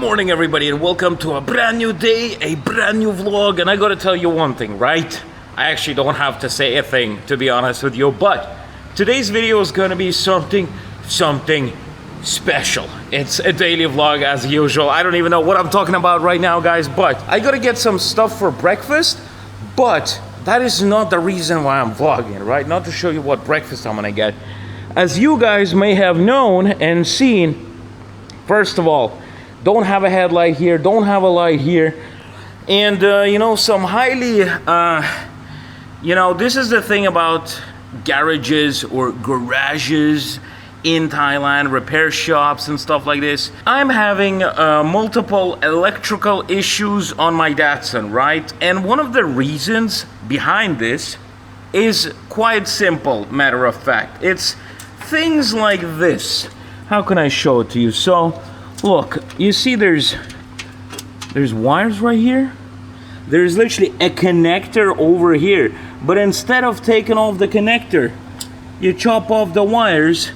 morning, everybody, and welcome to a brand new day, a brand new vlog. And I gotta tell you one thing, right? I actually don't have to say a thing, to be honest with you, but today's video is gonna be something special. It's a daily vlog as usual. I don't even know what I'm talking about right now, guys, but I gotta get some stuff for breakfast, but that is not the reason why I'm vlogging, right? Not to show you what breakfast I'm gonna get. As you guys may have known and seen, first of all, don't have a headlight here, don't have a light here, and you know, some highly, you know, this is the thing about garages or garages in Thailand, repair shops and stuff like this. I'm having multiple electrical issues on my Datsun, right? And one of the reasons behind this is quite simple, matter of fact. It's things like this. How can I show it to you? So, look, you see there's wires right here. There's literally a connector over here. But instead of taking off the connector, you chop off the wires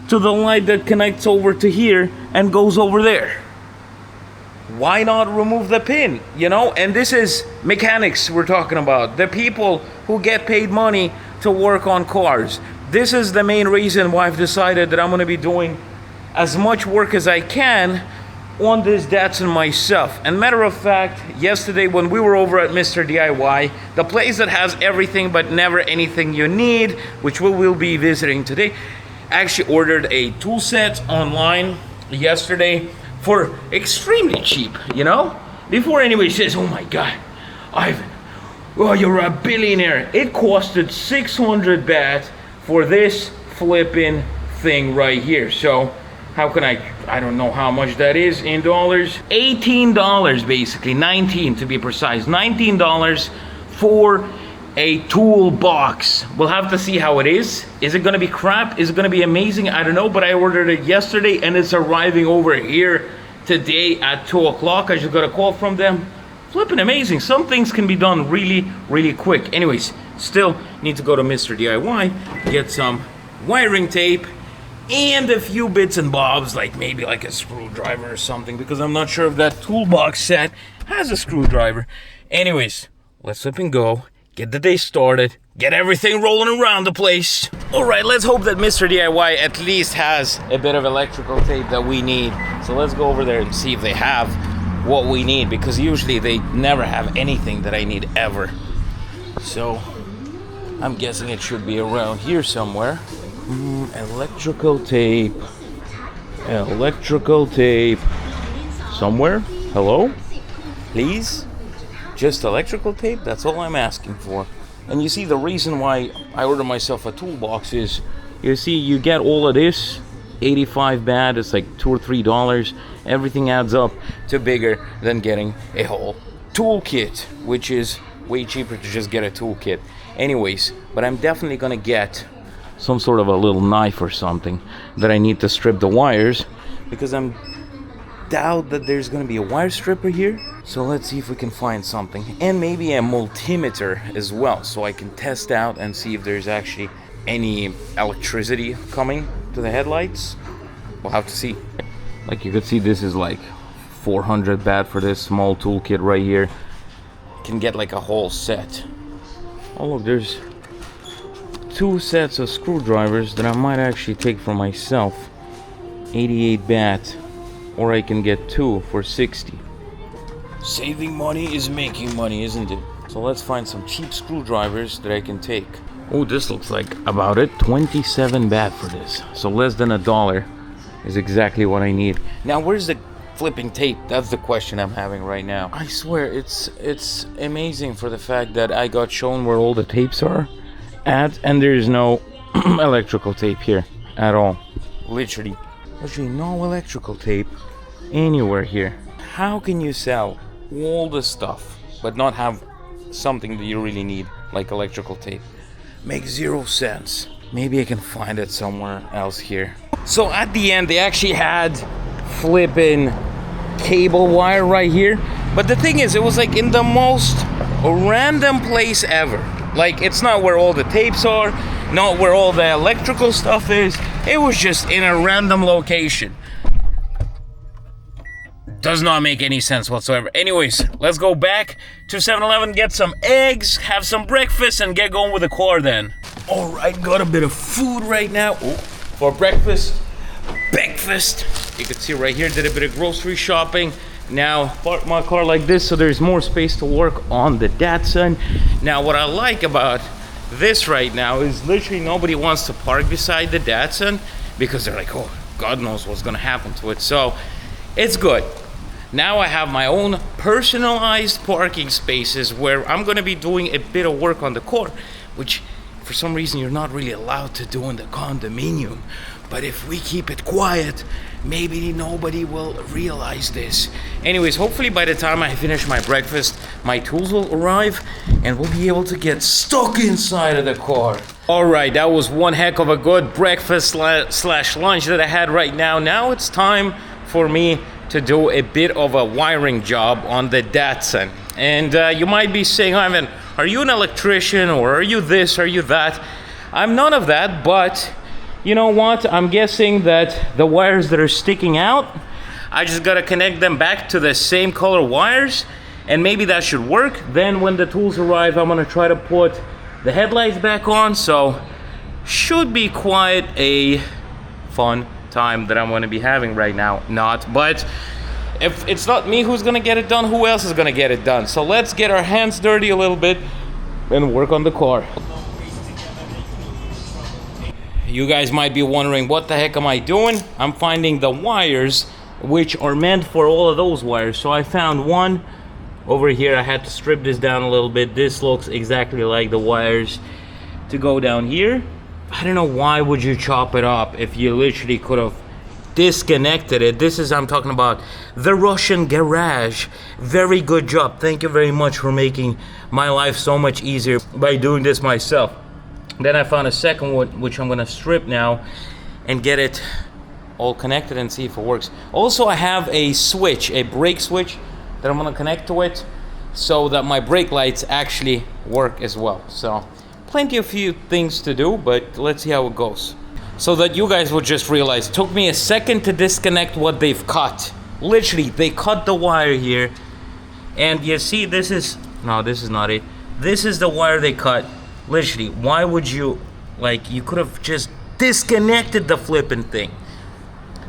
to the light that connects over to here and goes over there. Why not remove the pin, you know? And this is mechanics we're talking about. The people who get paid money to work on cars. This is the main reason why I've decided that I'm gonna be doing as much work as I can on this Datsun myself. And matter of fact, yesterday when we were over at Mr. DIY, the place that has everything but never anything you need, which we will be visiting today, actually ordered a tool set online yesterday for extremely cheap, you know? Before anybody says, oh my God, Ivan, oh, you're a billionaire. It costed 600 baht for this flipping thing right here. So how can I don't know how much that is in dollars. $18 basically, 19 to be precise. $19 for a toolbox. We'll have to see how it is. Is it gonna be crap? Is it gonna be amazing? I don't know, but I ordered it yesterday and it's arriving over here today at 2 o'clock. I just got a call from them. Flipping amazing. Some things can be done really, really quick. Anyways, still need to go to Mr. DIY, get some wiring tape, and a few bits and bobs, like maybe like a screwdriver or something, because I'm not sure if that toolbox set has a screwdriver. Anyways, let's flip and go. Get the day started, get everything rolling around the place. All right, let's hope that Mr. DIY at least has a bit of electrical tape that we need. So let's go over there and see if they have what we need, because usually they never have anything that I need ever. So I'm guessing it should be around here somewhere. Electrical tape. Electrical tape. Somewhere? Hello? Please? Just electrical tape? That's all I'm asking for. And you see, the reason why I ordered myself a toolbox is, you see, you get all of this, 85 baht, it's like $2 or $3. Everything adds up to bigger than getting a whole toolkit, which is way cheaper to just get a toolkit. Anyways, but I'm definitely gonna get some sort of a little knife or something that I need to strip the wires, because I'm doubt that there's gonna be a wire stripper here. So let's see if we can find something, and maybe a multimeter as well, so I can test out and see if there's actually any electricity coming to the headlights. We'll have to see. Like you could see, this is like 400 baht for this small toolkit right here. Can get like a whole set. Oh look, there's 2 sets of screwdrivers that I might actually take for myself. 88 baht. Or I can get 2 for 60. Saving money is making money, isn't it? So let's find some cheap screwdrivers that I can take. Oh, this looks like about it. 27 baht for this. So less than $1 is exactly what I need. Now, where's the flipping tape? That's the question I'm having right now. I swear, it's amazing for the fact that I got shown where all the tapes are at, and there's no electrical tape here at all. Literally no electrical tape anywhere here. How can you sell all the stuff but not have something that you really need, like electrical tape? Makes 0 sense. Maybe I can find it somewhere else here. So at the end, they actually had flipping cable wire right here, but the thing is, it was like in the most random place ever. Like, it's not where all the tapes are, not where all the electrical stuff is. It was just in a random location. Does not make any sense whatsoever. Anyways, let's go back to 7-Eleven, get some eggs, have some breakfast, and get going with the car then. All right, got a bit of food right now. Ooh, for breakfast. You can see right here, did a bit of grocery shopping. Now, park my car like this so there's more space to work on the Datsun. Now, what I like about this right now is literally nobody wants to park beside the Datsun because they're like, oh, God knows what's gonna happen to it. So, it's good. Now I have my own personalized parking spaces where I'm gonna be doing a bit of work on the car, which for some reason you're not really allowed to do in the condominium. But if we keep it quiet, maybe nobody will realize this. Anyways, hopefully by the time I finish my breakfast, my tools will arrive and we'll be able to get stuck inside of the car. All right, that was one heck of a good breakfast slash lunch that I had right now. Now it's time for me to do a bit of a wiring job on the Datsun. And you might be saying, Ivan, are you an electrician or are you this, are you that? I'm none of that, but you know what? I'm guessing that the wires that are sticking out, I just gotta connect them back to the same color wires and maybe that should work. Then when the tools arrive, I'm gonna try to put the headlights back on. So should be quite a fun time that I'm gonna be having right now. Not, but if it's not me who's gonna get it done, who else is gonna get it done? So let's get our hands dirty a little bit and work on the car. You guys might be wondering, what the heck am I doing? I'm finding the wires which are meant for all of those wires. So I found one over here. I had to strip this down a little bit. This looks exactly like the wires to go down here. I don't know why would you chop it up if you literally could have disconnected it. This is, I'm talking about the Russian garage. Very good job. Thank you very much for making my life so much easier by doing this myself. Then I found a second one, which I'm gonna strip now and get it all connected and see if it works. Also, I have a switch, a brake switch that I'm gonna connect to it so that my brake lights actually work as well. So, plenty of few things to do, but let's see how it goes. So that you guys would just realize, it took me a second to disconnect what they've cut. Literally, they cut the wire here. And you see, this is, no, this is not it. This is the wire they cut. Literally, why would you, like, you could have just disconnected the flipping thing.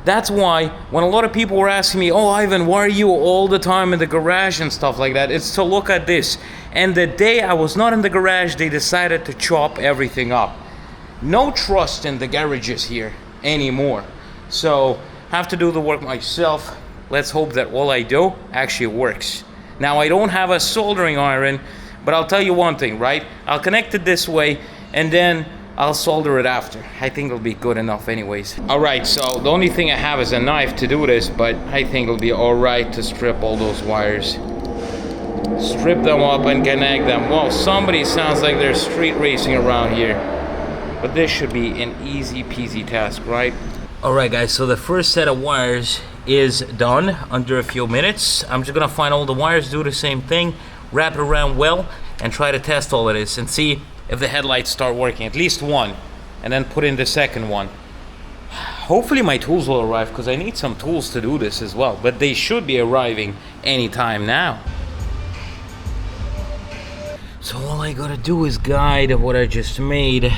That's why when a lot of people were asking me, oh Ivan, why are you all the time in the garage and stuff like that? It's to look at this. And the day I was not in the garage, they decided to chop everything up. No trust in the garages here anymore. So, have to do the work myself. Let's hope that all I do actually works. Now, I don't have a soldering iron, but I'll tell you one thing, right? I'll connect it this way, and then I'll solder it after. I think it'll be good enough anyways. All right, so the only thing I have is a knife to do this, but I think it'll be all right to strip all those wires. Strip them up and connect them. Whoa, somebody sounds like they're street racing around here. But this should be an easy peasy task, right? All right, guys, so the first set of wires is done under a few minutes. I'm just gonna find all the wires, do the same thing, wrap it around well, and try to test all of this and see if the headlights start working, at least one, and then put in the second one. Hopefully my tools will arrive, because I need some tools to do this as well, but they should be arriving anytime now. So all I gotta do is guide what I just made.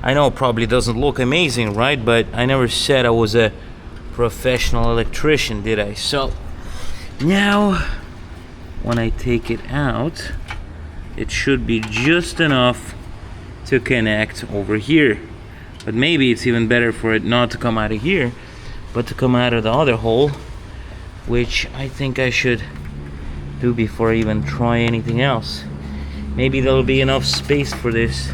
I know it probably doesn't look amazing, right? But I never said I was a professional electrician, did I? So now when I take it out, it should be just enough to connect over here. But maybe it's even better for it not to come out of here, but to come out of the other hole, which I think I should do before I even try anything else. Maybe there'll be enough space for this,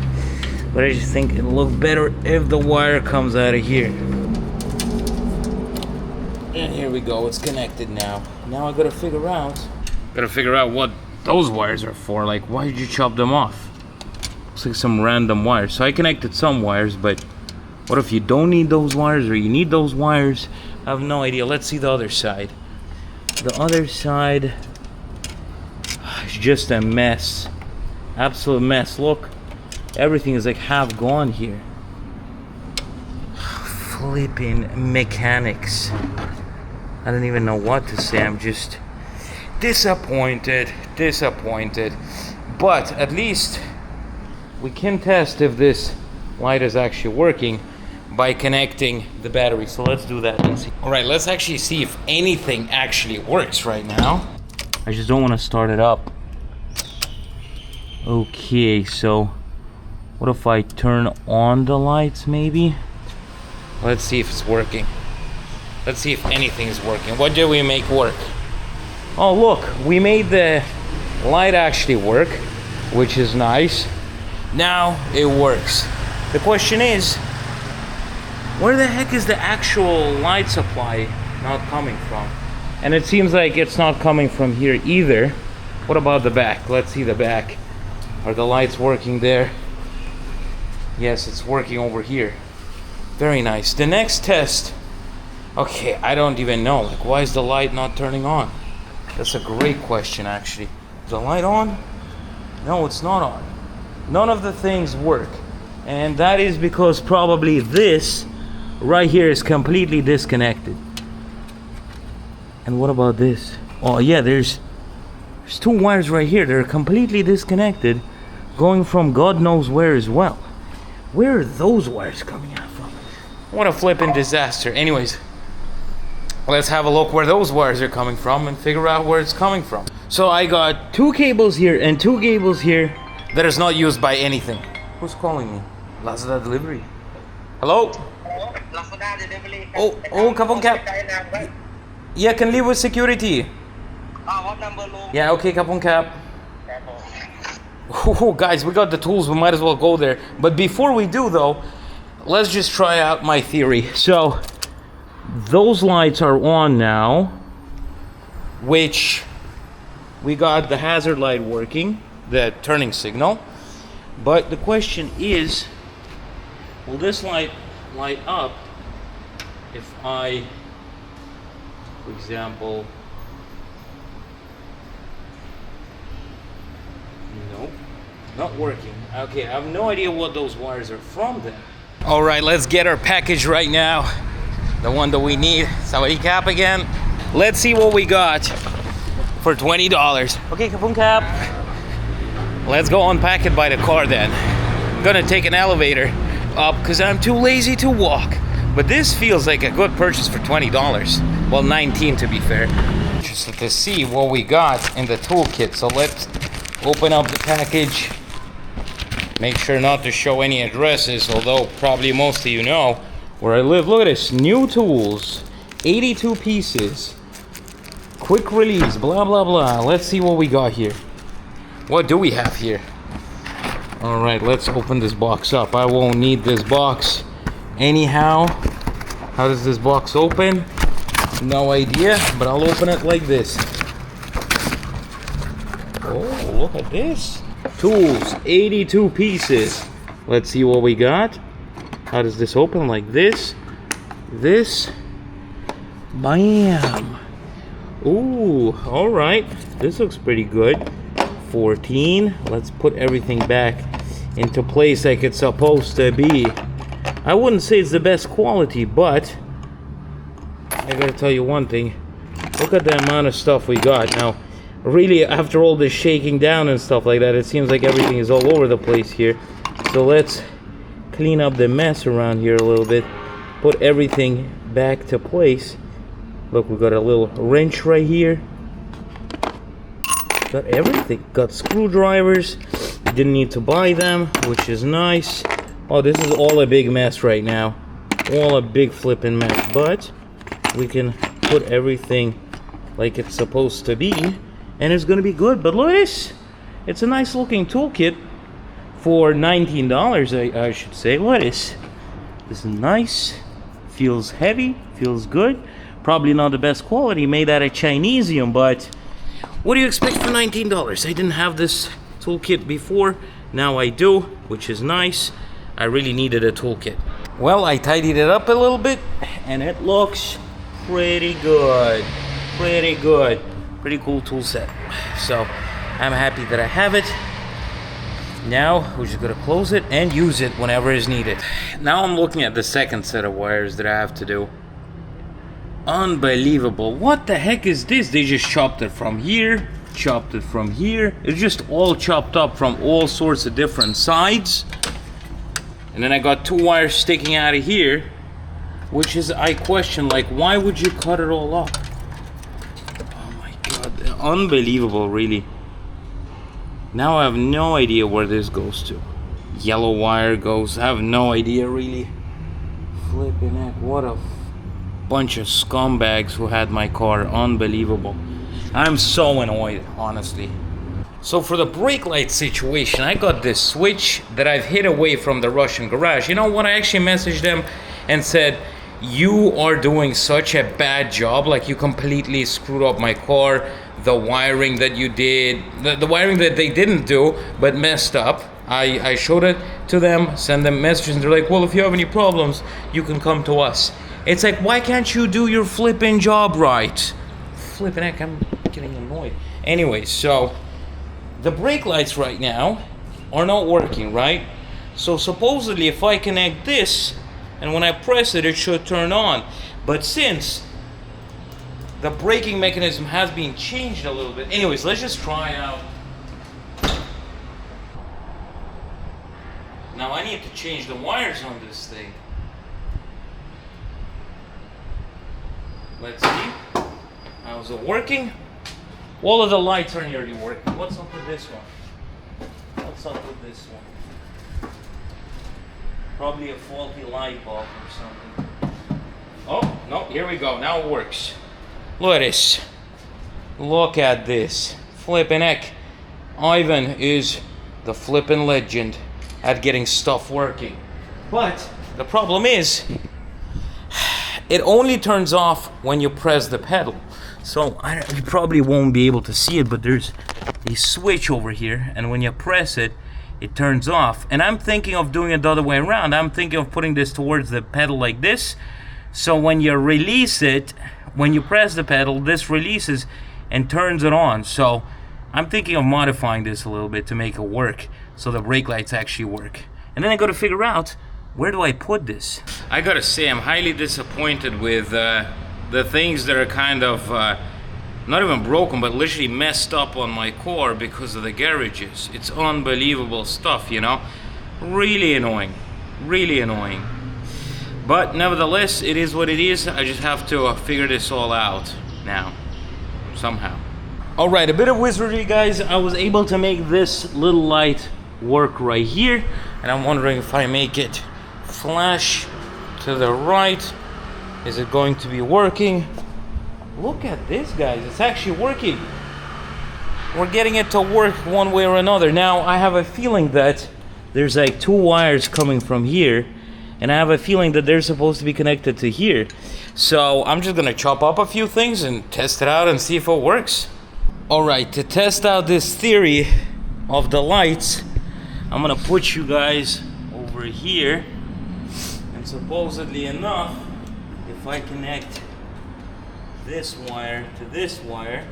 but I just think it'll look better if the wire comes out of here. And here we go, it's connected now. Now I gotta figure out what those wires are for. Like, why did you chop them off? Looks like some random wires. So I connected some wires, but what if you don't need those wires or you need those wires? I have no idea. Let's see the other side. The other side is just a mess. Absolute mess. Look, everything is like half gone here. Flipping mechanics. I don't even know what to say. I'm just disappointed. But at least we can test if this light is actually working by connecting the battery. So let's do that and see. All right, let's actually see if anything actually works right now. I just don't want to start it up. Okay, so what if I turn on the lights maybe? Let's see if it's working. Let's see if anything is working. What did we make work? Oh look, we made the light actually work, which is nice. Now it works. The question is, where the heck is the actual light supply not coming from? And it seems like it's not coming from here either. What about the back? Let's see the back. Are the lights working there? Yes, it's working over here. Very nice. The next test. Okay, I don't even know. Like, why is the light not turning on? That's a great question, actually. Is the light on? No, it's not on. None of the things work. And that is because probably this right here is completely disconnected. And what about this? Oh yeah, there's two wires right here. They're completely disconnected, going from God knows where as well. Where are those wires coming out from? What a flippin' disaster. Anyways, let's have a look where those wires are coming from and figure out where it's coming from. So I got 2 cables here and 2 cables here that is not used by anything. Who's calling me? Lazada delivery. Hello? Lazada delivery. Oh, come on, Cap. Yeah, can leave with security. What number, Lou? Yeah, okay, come on, Cap. Oh, guys, we got the tools. We might as well go there. But before we do, though, let's just try out my theory. So, those lights are on now, which we got the hazard light working, the turning signal. But the question is, will this light light up if I, for example, nope, not working. Okay, I have no idea what those wires are from then. All right, let's get our package right now. The one that we need. Somebody Cap again. Let's see what we got for $20. Okay, Kapoon Cap. Let's go unpack it by the car then. I'm gonna take an elevator up because I'm too lazy to walk. But this feels like a good purchase for $20. Well, 19 to be fair. Interested to see what we got in the toolkit. So let's open up the package. Make sure not to show any addresses, although probably most of you know where I live. Look at this, new tools, 82 pieces, quick release, blah, blah, blah. Let's see what we got here. What do we have here? All right, let's open this box up. I won't need this box anyhow. How does this box open? No idea, but I'll open it like this. Oh, look at this. Tools, 82 pieces. Let's see what we got. How does this open? Like this. This. Bam. Ooh, all right. This looks pretty good. 14. Let's put everything back into place like it's supposed to be. I wouldn't say it's the best quality, but I gotta tell you one thing. Look at the amount of stuff we got. Now, really, after all this shaking down and stuff like that, it seems like everything is all over the place here. So let's clean up the mess around here a little bit. Put everything back to place. Look, we got a little wrench right here. Got everything. Got screwdrivers. Didn't need to buy them, which is nice. Oh, this is all a big mess right now. All a big flipping mess. But we can put everything like it's supposed to be, and it's gonna be good. But look at this. It's a nice looking toolkit for $19, I should say. Look at this. This is nice. Feels heavy. Feels good. Probably not the best quality, made out of Chinesium, but what do you expect for $19? I didn't have this toolkit before. Now I do, which is nice. I really needed a toolkit. Well, I tidied it up a little bit, and it looks pretty good. Pretty good. Pretty cool tool set. So, I'm happy that I have it. Now, we're just gonna close it and use it whenever is needed. Now I'm looking at the second set of wires that I have to do. Unbelievable. What the heck is this? They just chopped it from here, chopped it from here. It's just all chopped up from all sorts of different sides. And then I got 2 wires sticking out of here, which is, I question, like, why would you cut it all up? Oh my God, unbelievable, really. Now I have no idea where this goes to. Yellow wire goes, I have no idea, really. Flipping heck, what a bunch of scumbags who had my car. Unbelievable. I'm so annoyed, honestly. So for the brake light situation, I got this switch that I've hid away from the Russian garage. You know what? I actually messaged them and said, you are doing such a bad job. Like, you completely screwed up my car. The wiring that you did, the wiring that they didn't do, but messed up. I showed it to them, send them messages, and they're like, well, if you have any problems, you can come to us. It's like, why can't you do your flipping job right? Flipping heck, I'm getting annoyed. Anyway, so the brake lights right now are not working, right? So supposedly if I connect this, and when I press it, it should turn on. But since the braking mechanism has been changed a little bit. Anyways, let's just try it out. Now I need to change the wires on this thing. Let's see. How's it working? All of the lights are nearly working. What's up with this one? What's up with this one? Probably a faulty light bulb or something. Oh, no, here we go. Now it works. Look at this. Look at this. Flippin' heck. Ivan is the flippin' legend at getting stuff working. But the problem is, it only turns off when you press the pedal. So you probably won't be able to see it, but there's a switch over here, and when you press it, it turns off. And I'm thinking of doing it the other way around. I'm thinking of putting this towards the pedal like this. So when you release it, when you press the pedal, this releases and turns it on. So I'm thinking of modifying this a little bit to make it work, so the brake lights actually work. And then I got to figure out, where do I put this? I gotta say, I'm highly disappointed with the things that are kind of not even broken, but literally messed up on my car because of the garages. It's unbelievable stuff, you know? Really annoying. Really annoying. But nevertheless, it is what it is. I just have to figure this all out now, somehow. All right, a bit of wizardry, guys. I was able to make this little light work right here, and I'm wondering if I make it flash to the right, is it going to be working? Look at this, guys. It's actually working. We're getting it to work one way or another. Now, I have a feeling that there's like 2 wires coming from here, and I have a feeling that they're supposed to be connected to here. So I'm just gonna chop up a few things and test it out and see if it works. All right, to test out this theory of the lights, I'm gonna put you guys over here, and supposedly enough, if I connect this wire to this wire,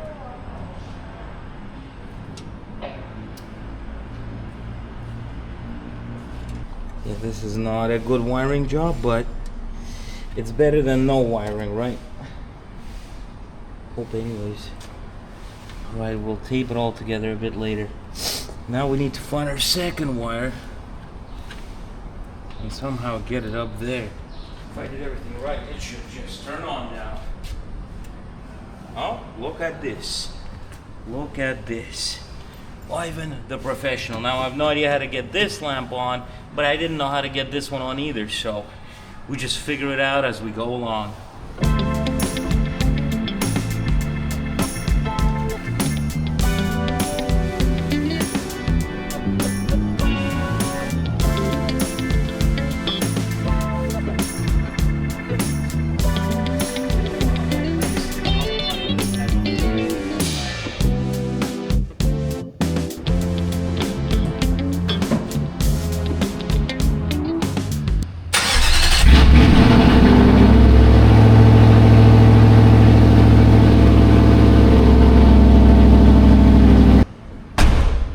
yeah, this is not a good wiring job, but it's better than no wiring, right? Hope anyways. Alright, we'll tape it all together a bit later. Now we need to find our second wire and somehow get it up there. If I did everything right, it should just turn on now. Oh, look at this. Look at this. Ivan, the professional. Now I have no idea how to get this lamp on, but I didn't know how to get this one on either, so we just figure it out as we go along.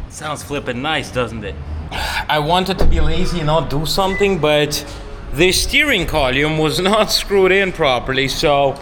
Sounds flippin' nice, doesn't it? I wanted to be lazy and not do something, but the steering column was not screwed in properly, so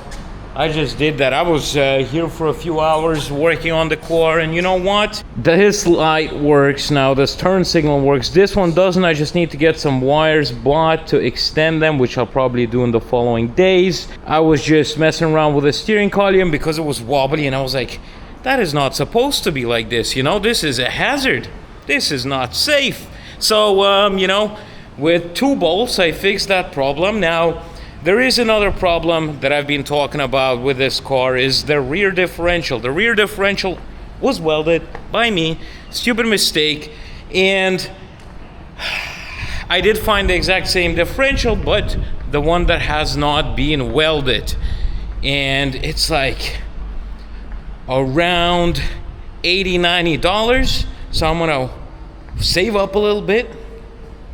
I just did that. I was here for a few hours working on the car, and you know what? This light works now, this turn signal works. This one doesn't. I just need to get some wires bought to extend them, which I'll probably do in the following days. I was just messing around with the steering column because it was wobbly, and I was like, that is not supposed to be like this, you know? This is a hazard. This is not safe. So, you know, with 2 bolts, I fixed that problem. Now, there is another problem that I've been talking about with this car is the rear differential. The rear differential was welded by me, stupid mistake, and I did find the exact same differential, but the one that has not been welded. And it's like around $80-90. So I'm gonna save up a little bit,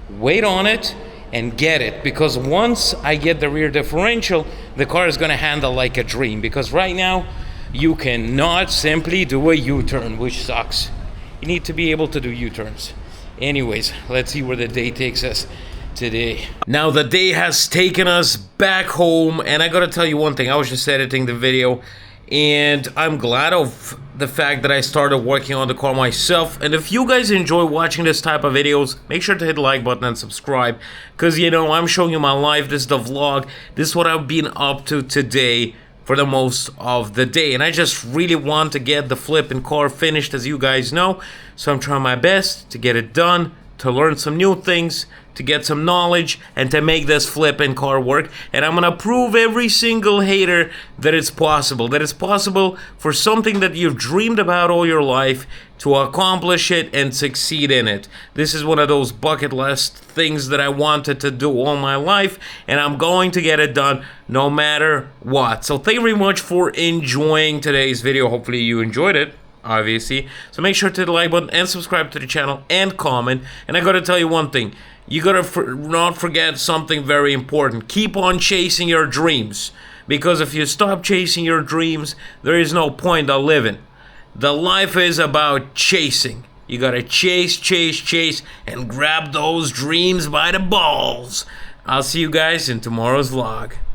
wait on it, and get it, because once I get the rear differential, the car is gonna handle like a dream. Because right now you cannot simply do a U-turn, which sucks. You need to be able to do U-turns. Anyways, let's see where the day takes us today. Now the day has taken us back home, and I gotta tell you one thing. I was just editing the video, and I'm glad of the fact that I started working on the car myself. And if you guys enjoy watching this type of videos, make sure to hit the like button and subscribe, because you know, I'm showing you my life. This is the vlog. This is what I've been up to today for the most of the day, and I just really want to get the flipping car finished, as you guys know. So I'm trying my best to get it done, to learn some new things, to get some knowledge, and to make this flipping car work. And I'm gonna prove every single hater that it's possible. That it's possible for something that you've dreamed about all your life to accomplish it and succeed in it. This is one of those bucket list things that I wanted to do all my life, and I'm going to get it done no matter what. So thank you very much for enjoying today's video. Hopefully you enjoyed it, obviously. So make sure to hit the like button and subscribe to the channel and comment. And I gotta tell you one thing. You gotta not forget something very important. Keep on chasing your dreams. Because if you stop chasing your dreams, there is no point of living. The life is about chasing. You gotta chase, chase, chase, and grab those dreams by the balls. I'll see you guys in tomorrow's vlog.